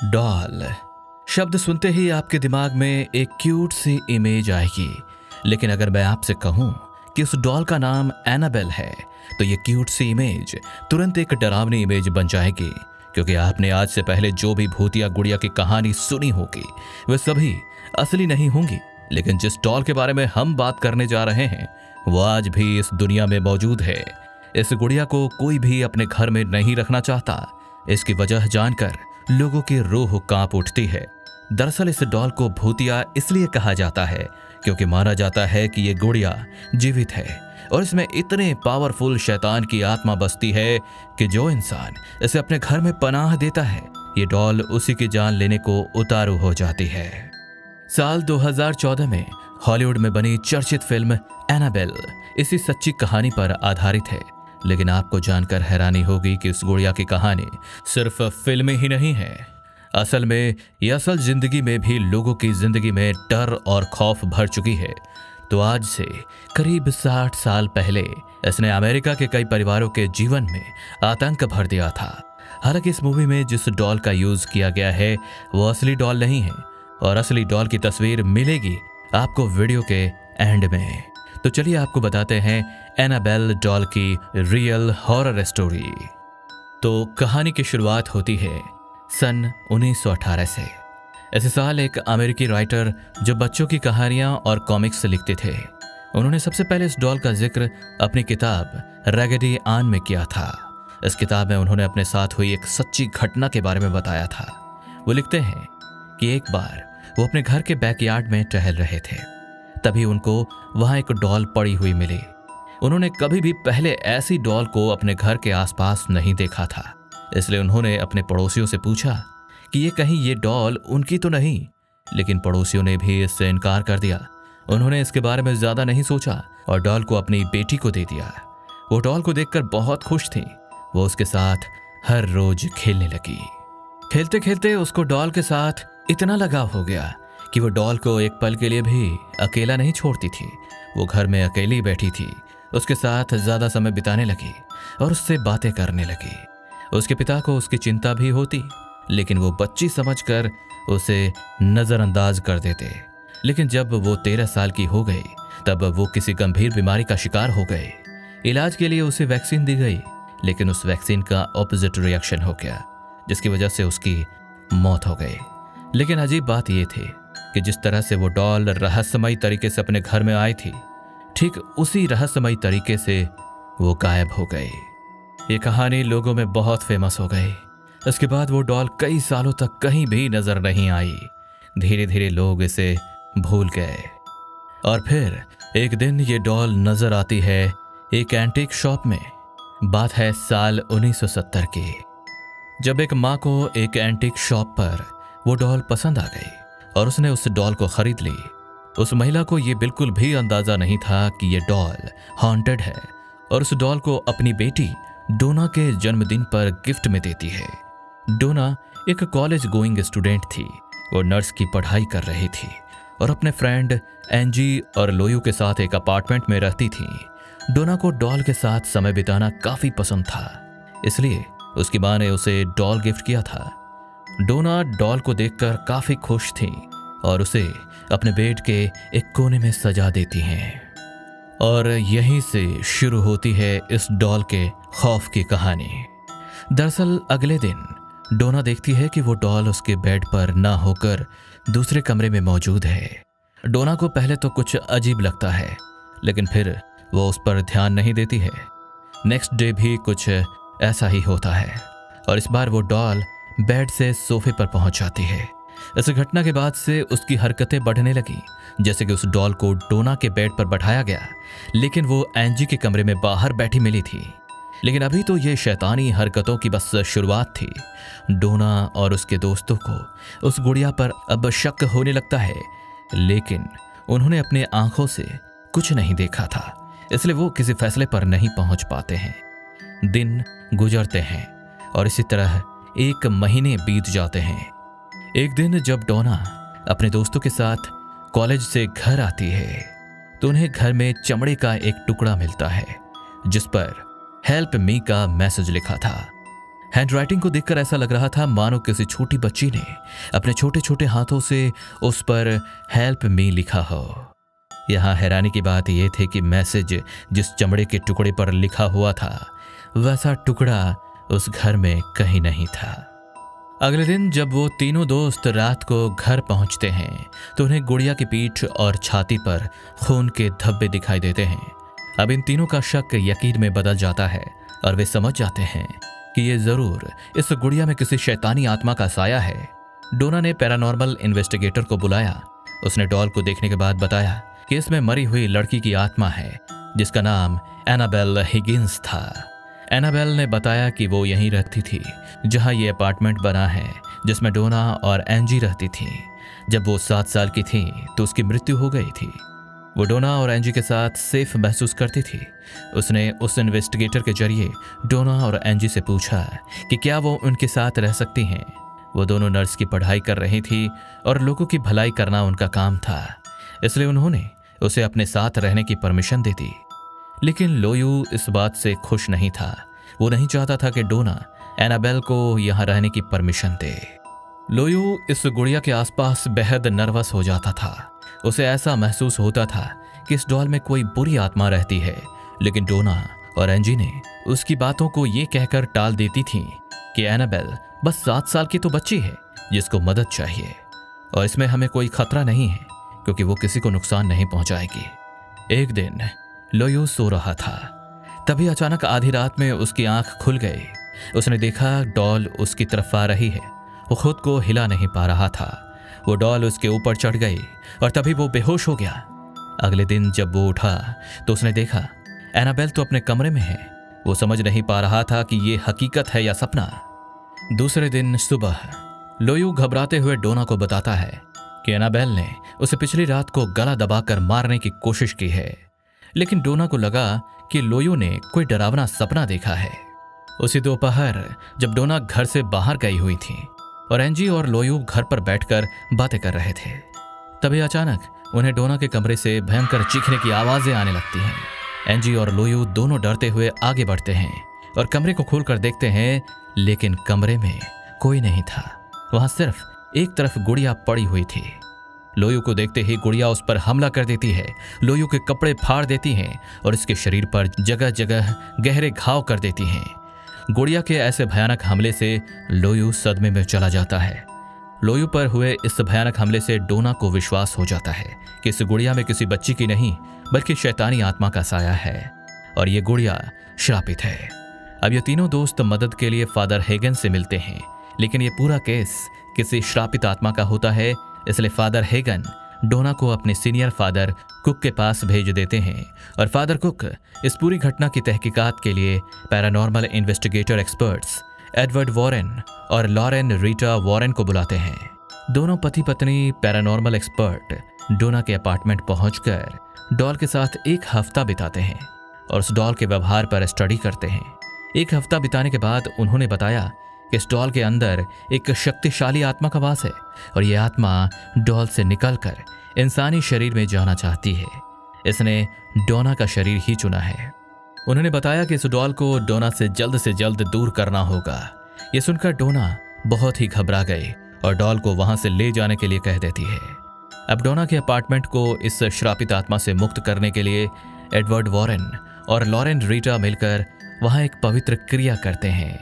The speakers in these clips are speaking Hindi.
डॉल शब्द सुनते ही आपके दिमाग में एक क्यूट सी इमेज आएगी। लेकिन अगर मैं आपसे कहूं कि उस डॉल का नाम एनाबेल है तो ये क्यूट सी इमेज तुरंत एक डरावनी इमेज बन जाएगी, क्योंकि आपने आज से पहले जो भी भूतिया गुड़िया की कहानी सुनी होगी वे सभी असली नहीं होंगी। लेकिन जिस डॉल के बारे में हम बात करने जा रहे हैं वो आज भी इस दुनिया में मौजूद है। इस गुड़िया को कोई भी अपने घर में नहीं रखना चाहता। इसकी वजह जानकर लोगों की रूह कांप उठती है। दरअसल इस डॉल को भूतिया इसलिए कहा जाता है क्योंकि माना जाता है कि ये गुड़िया जीवित है और इसमें इतने पावरफुल शैतान की आत्मा बसती है कि जो इंसान इसे अपने घर में पनाह देता है ये डॉल उसी की जान लेने को उतारू हो जाती है। साल 2014 में हॉलीवुड में बनी चर्चित फिल्म एनाबेल इसी सच्ची कहानी पर आधारित है। लेकिन आपको जानकर हैरानी होगी कि उस गुड़िया की कहानी सिर्फ फिल्म ही नहीं है। असल में यह असल जिंदगी में भी लोगों की जिंदगी में डर और खौफ भर चुकी है। तो आज से करीब 60 साल पहले इसने अमेरिका के कई परिवारों के जीवन में आतंक भर दिया था। हालांकि इस मूवी में जिस डॉल का यूज किया गया है वो असली डॉल नहीं है और असली डॉल की तस्वीर मिलेगी आपको वीडियो के एंड में। तो चलिए आपको बताते हैं एनाबेल डॉल की रियल हॉरर स्टोरी। तो कहानी की शुरुआत होती है सन 1918 से। इस साल एक अमेरिकी राइटर जो बच्चों की कहानियां और कॉमिक्स लिखते थे उन्होंने सबसे पहले इस डॉल का जिक्र अपनी किताब रैगडी आन में किया था। इस किताब में उन्होंने अपने साथ हुई एक सच्ची घटना के बारे में बताया था। वो लिखते हैं कि एक बार वो अपने घर के बैकयार्ड में टहल रहे थे, तभी उनको वहां एक डॉल पड़ी हुई मिली। उन्होंने कभी भी पहले ऐसी डॉल को अपने घर के आसपास नहीं देखा था, इसलिए उन्होंने अपने पड़ोसियों से पूछा कि ये कहीं ये डॉल उनकी तो नहीं। लेकिन पड़ोसियों ने भी इससे इनकार कर दिया। उन्होंने इसके बारे में ज्यादा नहीं सोचा और डॉल को अपनी बेटी को दे दिया। वो डॉल को देखकर बहुत खुश थी। वो उसके साथ हर रोज खेलने लगी। खेलते खेलते उसको डॉल के साथ इतना लगाव हो गया कि वो डॉल को एक पल के लिए भी अकेला नहीं छोड़ती थी। वो घर में अकेली बैठी थी, उसके साथ ज्यादा समय बिताने लगी और उससे बातें करने लगी। उसके पिता को उसकी चिंता भी होती, लेकिन वो बच्ची समझकर उसे नजरअंदाज कर देते। लेकिन जब वो 13 साल की हो गई तब वो किसी गंभीर बीमारी का शिकार हो गए। इलाज के लिए उसे वैक्सीन दी गई, लेकिन उस वैक्सीन का ऑपोजिट रिएक्शन हो गया, जिसकी वजह से उसकी मौत हो गई। लेकिन अजीब बात यह थी कि जिस तरह से वो डॉल रहस्यमयी तरीके से अपने घर में आई थी, ठीक उसी रहस्यमयी तरीके से वो गायब हो गई। ये कहानी लोगों में बहुत फेमस हो गई। इसके बाद वो डॉल कई सालों तक कहीं भी नजर नहीं आई। धीरे धीरे लोग इसे भूल गए और फिर एक दिन ये डॉल नजर आती है एक एंटीक शॉप में। बात है साल 1970 की, जब एक माँ को एक एंटीक शॉप पर वो डॉल पसंद आ गई और उसने उस डॉल को खरीद ली। उस महिला को ये बिल्कुल भी अंदाजा नहीं था कि ये डॉल हॉन्टेड है और उस डॉल को अपनी बेटी डोना के जन्मदिन पर गिफ्ट में देती है। डोना एक कॉलेज गोइंग स्टूडेंट थी। वो नर्स की पढ़ाई कर रही थी और अपने फ्रेंड एंजी और लोयू के साथ एक अपार्टमेंट में रहती थी। डोना को डॉल के साथ समय बिताना काफी पसंद था, इसलिए उसकी मां ने उसे डॉल गिफ्ट किया था। डोना डॉल को देखकर काफी खुश थी और उसे अपने बेड के एक कोने में सजा देती हैं। और यहीं से शुरू होती है इस डॉल के खौफ की कहानी। दरअसल अगले दिन डोना देखती है कि वो डॉल उसके बेड पर ना होकर दूसरे कमरे में मौजूद है। डोना को पहले तो कुछ अजीब लगता है, लेकिन फिर वो उस पर ध्यान नहीं देती है। नेक्स्ट डे भी कुछ ऐसा ही होता है और इस बार वो डॉल बेड से सोफे पर पहुंच जाती है। इस घटना के बाद से उसकी हरकतें बढ़ने लगी, जैसे कि उस डॉल को डोना के बेड पर बैठाया गया, लेकिन वो एंजी के कमरे में बाहर बैठी मिली थी। लेकिन अभी तो ये शैतानी हरकतों की बस शुरुआत थी। डोना और उसके दोस्तों को उस गुड़िया पर अब शक होने लगता है, लेकिन उन्होंने अपने आंखों से कुछ नहीं देखा था, इसलिए वो किसी फैसले पर नहीं पहुंच पाते हैं। दिन गुजरते हैं और इसी तरह 1 महीने बीत जाते हैं। एक दिन जब डोना अपने दोस्तों के साथ कॉलेज से घर आती है तो उन्हें घर में चमड़े का एक टुकड़ा मिलता है जिस पर हेल्प मी का मैसेज लिखा था। हैंडराइटिंग को देखकर ऐसा लग रहा था मानो किसी छोटी बच्ची ने अपने छोटे छोटे हाथों से उस पर हेल्प मी लिखा हो। यहाँ हैरानी की बात यह थी कि मैसेज जिस चमड़े के टुकड़े पर लिखा हुआ था वैसा टुकड़ा उस घर में कहीं नहीं था। अगले दिन जब वो तीनों दोस्त रात को घर पहुंचते हैं तो उन्हें गुड़िया की पीठ और छाती पर खून के धब्बे दिखाई देते हैं। अब इन तीनों का शक यकीन में बदल जाता है और वे समझ जाते हैं कि ये जरूर इस गुड़िया में किसी शैतानी आत्मा का साया है। डोना ने पैरानॉर्मल इन्वेस्टिगेटर को बुलाया। उसने डॉल को देखने के बाद बताया कि इसमें मरी हुई लड़की की आत्मा है जिसका नाम एनाबेल हिगिंस था। एनाबेल ने बताया कि वो यहीं रहती थी जहां ये अपार्टमेंट बना है जिसमें डोना और एंजी रहती थी। जब वो 7 साल की थी तो उसकी मृत्यु हो गई थी। वो डोना और एंजी के साथ सेफ महसूस करती थी। उसने उस इन्वेस्टिगेटर के जरिए डोना और एंजी से पूछा कि क्या वो उनके साथ रह सकती हैं। वो दोनों नर्स की पढ़ाई कर रही थी और लोगों की भलाई करना उनका काम था, इसलिए उन्होंने उसे अपने साथ रहने की परमिशन दे दी। लेकिन लोयू इस बात से खुश नहीं था। वो नहीं चाहता था कि डोना एनाबेल को यहाँ रहने की परमिशन दे। लोयू इस गुड़िया के आसपास बेहद नर्वस हो जाता था। उसे ऐसा महसूस होता था कि इस डॉल में कोई बुरी आत्मा रहती है, लेकिन डोना और एंजी ने उसकी बातों को ये कहकर टाल देती थी कि एनाबेल बस 7 साल की तो बच्ची है जिसको मदद चाहिए और इसमें हमें कोई खतरा नहीं है क्योंकि वो किसी को नुकसान नहीं पहुंचाएगी। एक दिन लोयू सो रहा था, तभी अचानक आधी रात में उसकी आंख खुल गई। उसने देखा डॉल उसकी तरफ आ रही है। वो खुद को हिला नहीं पा रहा था। वो डॉल उसके ऊपर चढ़ गई और तभी वो बेहोश हो गया। अगले दिन जब वो उठा तो उसने देखा एनाबेल तो अपने कमरे में है। वो समझ नहीं पा रहा था कि ये हकीकत है या सपना। दूसरे दिन सुबह लोयू घबराते हुए डोना को बताता है कि एनाबेल ने उसे पिछली रात को गला दबाकर मारने की कोशिश की है, लेकिन डोना को लगा कि लोयू ने कोई डरावना सपना देखा है। उसी दोपहर जब डोना घर से बाहर गई हुई थी और एंजी और लोयू घर पर बैठकर बातें कर रहे थे, तभी अचानक उन्हें डोना के कमरे से भयंकर चीखने की आवाजें आने लगती हैं। एंजी और लोयू दोनों डरते हुए आगे बढ़ते हैं और कमरे को खोलकर देखते हैं, लेकिन कमरे में कोई नहीं था। वहां सिर्फ एक तरफ गुड़िया पड़ी हुई थी। लोयू को देखते ही गुड़िया उस पर हमला कर देती है। लोयू के कपड़े फाड़ देती हैं और इसके शरीर पर जगह जगह गहरे घाव कर देती हैं। गुड़िया के ऐसे भयानक हमले से लोयू सदमे में चला जाता है। लोयू पर हुए इस भयानक हमले से डोना को विश्वास हो जाता है कि इस गुड़िया में किसी बच्ची की नहीं बल्कि शैतानी आत्मा का साया है और ये गुड़िया श्रापित है। अब ये तीनों दोस्त मदद के लिए फादर हेगन से मिलते हैं, लेकिन ये पूरा केस किसी श्रापित आत्मा का होता है, इसलिए फादर हेगन डोना को अपने सीनियर फादर कुक के पास भेज देते हैं और फादर कुक इस पूरी घटना की तहकीकात के लिए paranormal investigator experts Edward Warren और लॉरेन रीटा वॉरेन को बुलाते हैं। दोनों पति पत्नी पैरानॉर्मल एक्सपर्ट डोना के अपार्टमेंट पहुंचकर डॉल के साथ 1 हफ्ता बिताते हैं और उस डॉल के व्यवहार पर स्टडी करते हैं। 1 हफ्ता बिताने के बाद उन्होंने बताया कि इस डॉल के अंदर एक शक्तिशाली आत्मा का वास है और यह आत्मा डॉल से निकलकर इंसानी शरीर में जाना चाहती है। इसने डोना का शरीर ही चुना है। उन्होंने बताया कि इस डॉल को डोना से जल्द दूर करना होगा। ये सुनकर डोना बहुत ही घबरा गई और डॉल को वहां से ले जाने के लिए कह देती है। अब डोना के अपार्टमेंट को इस श्रापित आत्मा से मुक्त करने के लिए एडवर्ड वॉरेन और लॉरेन रीटा मिलकर वहां एक पवित्र क्रिया करते हैं।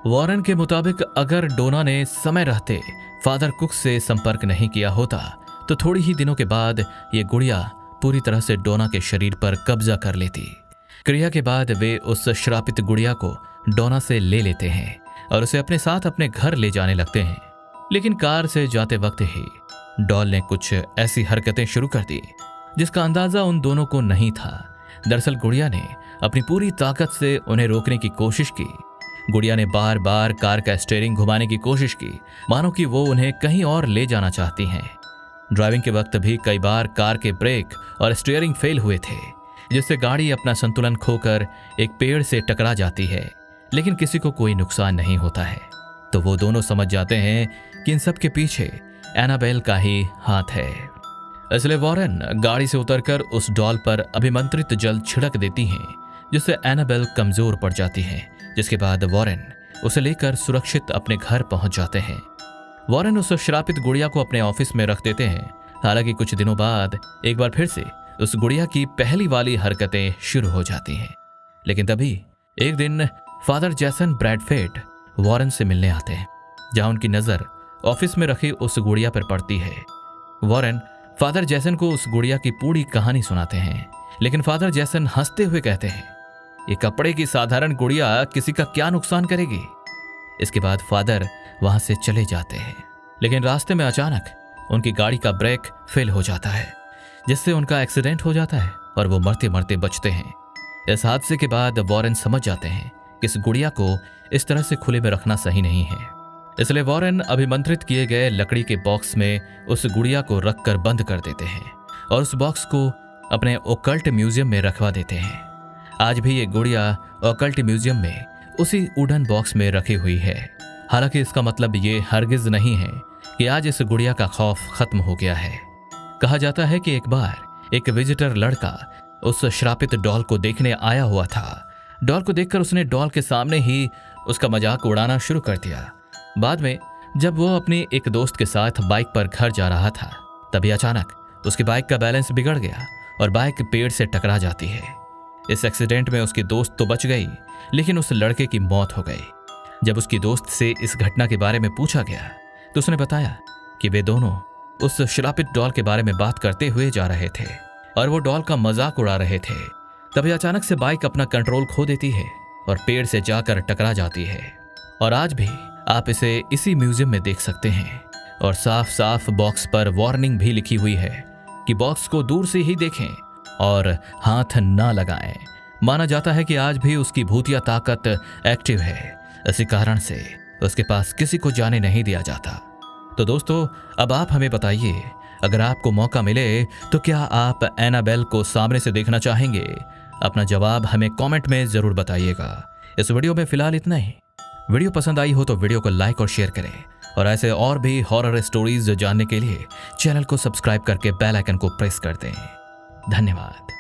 वॉरेन के मुताबिक अगर डोना ने समय रहते फादर कुक से संपर्क नहीं किया होता तो थोड़ी ही दिनों के बाद ये गुड़िया पूरी तरह से डोना के शरीर पर कब्जा कर लेती। क्रिया के बाद वे उस श्रापित गुड़िया को डोना से ले लेते हैं और उसे अपने साथ अपने घर ले जाने लगते हैं। लेकिन कार से जाते वक्त ही डॉल ने कुछ ऐसी हरकतें शुरू कर दी जिसका अंदाजा उन दोनों को नहीं था। दरअसल गुड़िया ने अपनी पूरी ताकत से उन्हें रोकने की कोशिश की। गुड़िया ने बार बार कार का स्टीयरिंग घुमाने की कोशिश की, मानो कि वो उन्हें कहीं और ले जाना चाहती हैं। ड्राइविंग के वक्त भी कई बार कार के ब्रेक और स्टीयरिंग फेल हुए थे, जिससे गाड़ी अपना संतुलन खोकर एक पेड़ से टकरा जाती है, लेकिन किसी को कोई नुकसान नहीं होता है। तो वो दोनों समझ जाते हैं कि इन सब के पीछे एनाबेल का ही हाथ है। इसलिए वॉरेन गाड़ी से उतरकर उस डॉल पर अभिमंत्रित जल छिड़क देती हैं, जिससे एनाबेल कमजोर पड़ जाती है। जिसके बाद वॉरेन उसे लेकर सुरक्षित अपने घर पहुंच जाते हैं। वॉरेन उस श्रापित गुड़िया को अपने ऑफिस में रख देते हैं। हालांकि कुछ दिनों बाद एक बार फिर से उस गुड़िया की पहली वाली हरकतें शुरू हो जाती हैं। लेकिन तभी एक दिन फादर जैसन ब्रैडफेट वॉरेन से मिलने आते हैं, जहां उनकी नजर ऑफिस में रखी उस गुड़िया पर पड़ती है। वॉरेन फादर जैसन को उस गुड़िया की पूरी कहानी सुनाते हैं, लेकिन फादर जैसन हंसते हुए कहते हैं, ये कपड़े की साधारण गुड़िया किसी का क्या नुकसान करेगी। इसके बाद फादर वहां से चले जाते हैं, लेकिन रास्ते में अचानक उनकी गाड़ी का ब्रेक फेल हो जाता है, जिससे उनका एक्सीडेंट हो जाता है और वो मरते मरते बचते हैं। इस हादसे के बाद वॉरेन समझ जाते हैं कि इस गुड़िया को इस तरह से खुले में रखना सही नहीं है। इसलिए वॉरेन अभिमंत्रित किए गए लकड़ी के बॉक्स में उस गुड़िया को रखकर बंद कर देते हैं और उस बॉक्स को अपने ओकल्ट म्यूजियम में रखवा देते हैं। आज भी ये गुड़िया ओकल्ट म्यूजियम में उसी वुडन बॉक्स में रखी हुई है। हालांकि इसका मतलब ये हरगिज नहीं है कि आज इस गुड़िया का खौफ खत्म हो गया है। कहा जाता है कि एक बार एक विजिटर लड़का उस श्रापित डॉल को देखने आया हुआ था। डॉल को देखकर उसने डॉल के सामने ही उसका मजाक उड़ाना शुरू कर दिया। बाद में जब वो अपने एक दोस्त के साथ बाइक पर घर जा रहा था, तभी अचानक उसकी बाइक का बैलेंस बिगड़ गया और बाइक पेड़ से टकरा जाती है। इस एक्सीडेंट में उसकी दोस्त तो बच गई, लेकिन उस लड़के की मौत हो गई। जब उसकी दोस्त से इस घटना के बारे में पूछा गया तो उसने बताया कि वे दोनों उस श्रापित डॉल के बारे में बात करते हुए जा रहे थे और वो डॉल का मजाक उड़ा रहे थे। तभी अचानक से बाइक अपना कंट्रोल खो देती है और पेड़ से जाकर टकरा जाती है। और आज भी आप इसे इसी म्यूजियम में देख सकते हैं और साफ साफ बॉक्स पर वार्निंग भी लिखी हुई है कि बॉक्स को दूर से ही देखें और हाथ ना लगाएं। माना जाता है कि आज भी उसकी भूतिया ताकत एक्टिव है, इसी कारण से उसके पास किसी को जाने नहीं दिया जाता। तो दोस्तों, अब आप हमें बताइए, अगर आपको मौका मिले तो क्या आप एनाबेल को सामने से देखना चाहेंगे? अपना जवाब हमें कमेंट में जरूर बताइएगा। इस वीडियो में फिलहाल इतना ही। वीडियो पसंद आई हो तो वीडियो को लाइक और शेयर करें और ऐसे और भी हॉरर स्टोरीज जानने के लिए चैनल को सब्सक्राइब करके बेल आइकन को प्रेस कर दें। धन्यवाद।